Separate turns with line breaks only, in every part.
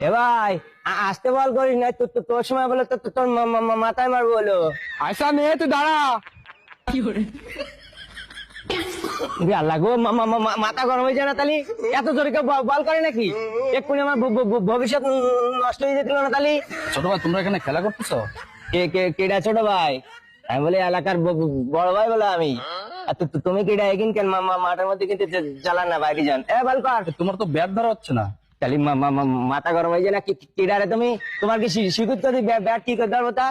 এ ভাই আসতে বল করিস না, তোর সময় বলে তোর মাথায় মারবো বলো।
আচ্ছা মেয়ে তুই দাঁড়া।
আল্লাহ গো, মাথা গরম হয়ে যায় না তালি? এত জোরে কেউ বল করে নাকি? এক্ষুনি আমার ভবিষ্যৎ নষ্ট হয়ে যেত না তালি।
ছোট ভাই তোমরা এখানে খেলা করতেছো?
কেডা ছোট ভাই? আমি বলি এলাকার বড় ভাই বলে আমি। আর তুমি কেডা এগিন কেন মাঠের মধ্যে কিন্তু চালান না, বাইরে যান। এ বল কর।
তোমার তো ব্যাট ধরা হচ্ছে না।
তাহলে মাথা গরম হয়ে যায় না? কেডা রে তুমি? তোমার কি শিখুত ব্যাট কি করতে পারবো তা?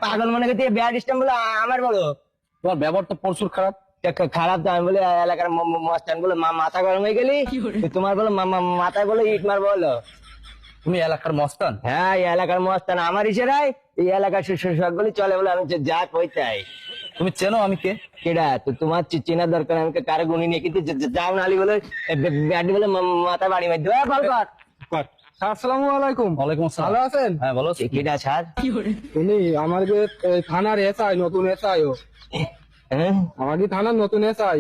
পাগল মনে করতে ব্যাট স্ট্যাম্প বলে আমার বলো?
তোমার ব্যবহার তো প্রচুর খারাপ।
খারাপ তো আমি বলে এলাকার মস্তান বলে মাথা গরম হয়ে গেলি? তোমার বলো মাথায় বলে ইট মার বলো?
তুমি এলাকার মস্তান?
হ্যাঁ, এই এলাকার মস্তান আমার ইশারায় এই এলাকার সকলে চলে বলে আমি যা কই তাই।
তুমি চেনো আমি কে?
কেডা? তো তোমার চেনার দরকার, আমি কারে গুনি নিয়ে কিন্তু যাও নালি বলে ব্যাট বলে মাথা বাড়ি মার দেবো। বল কর।
আসসালামু আলাইকুম।
ওয়ালাইকুম আসসালাম।
ভালো আছেন?
হ্যাঁ ভালো আছি।
কেডা ছাড়?
তুমি আমার যে থানার এসআই, নতুন এসআই ও।
হ্যাঁ,
আমার কি থানার নতুন এসআই?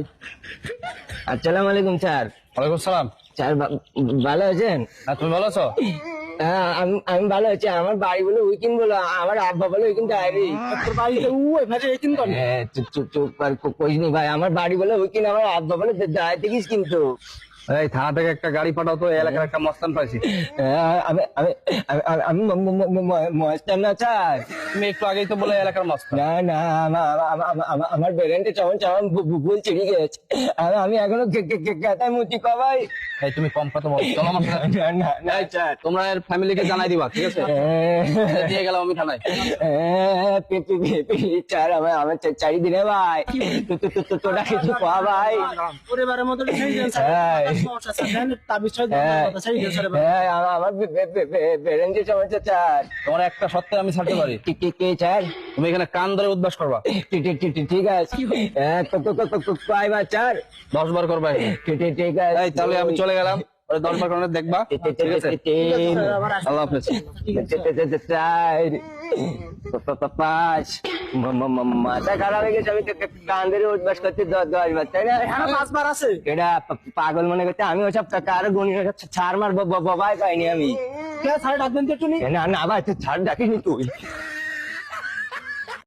আসসালামু আলাইকুম স্যার।
ওয়ালাইকুম আসসালাম।
স্যার ভালো আছেন?
হ্যাঁ তুমি ভালো আছো?
হ্যাঁ আমি ভালো আছি। আমার বাড়ি বলে উইকিন বলো, আমার আব্বা বলে উইকিন ডায়েরি।
তোর বাড়িতে এখানে একিন করে?
হ্যাঁ, চুপ আর কইনি ভাই, আমার বাড়ি বলে উইকিন, আমার আব্বা বলে দাঁড়াইতে গিস কিন্তু।
এই থানা থেকে একটা গাড়ি পাঠাও তো, এই এলাকার একটা মস্তান পাইছি।
আমি আমি আমি- আমি মস্তান না চাই।
তুমি একটু আগেই তো বলে এলাকার মস্তান।
না না, আমার বেরেন্টে চমন চমন ভুল চিড়ি গেছে। আমি এখনো কেতায় মুচি কবাই।
এই তুমি কম কথা বলো, চলো আমার সাথে।
না না না স্যার।
তোমরা এর ফ্যামিলিকে জানাই দিবা, ঠিক আছে? দিয়ে গেলাম আমি থানায়।
স্যার আমার চারিদিনে ভাই, তোরা কিছু কয়া ভাই।
পরিবারের মধ্যে
হ্যাঁ।
সমস্যা স্যার, তার বিষয়ে কথা সেই স্যার।
হ্যাঁ, আমার বেরেন্টে চমচে স্যার।
তোমার একটা সত্ত্বে আমি ছাড়তে পারি।
কে স্যার?
তুমি এখানে কান ধরে উদ্বাস করবা।
ঠিক আছে। কয়বার স্যার?
10 বার করবা।
ঠিক আছে।
এই তাহলে আমি চলে গেলাম, ওই 10 বার করে দেখবা, ঠিক আছে? আল্লাহ হাফেজ।
মাথা খারাপ হয়ে গেছে, আমি কান ধরে উঠবাস করছি 10 বার, তাই না?
এখানে 5 বার আছে।
এটা পাগল মনে করতে আমি ওসব কারো গুণী ছাড় মার বাবাই পাইনি আমি।
স্যার ডাকবেন তো একটু নি?
না না ভাই, তুই ছাড় ডাকিনি তুই।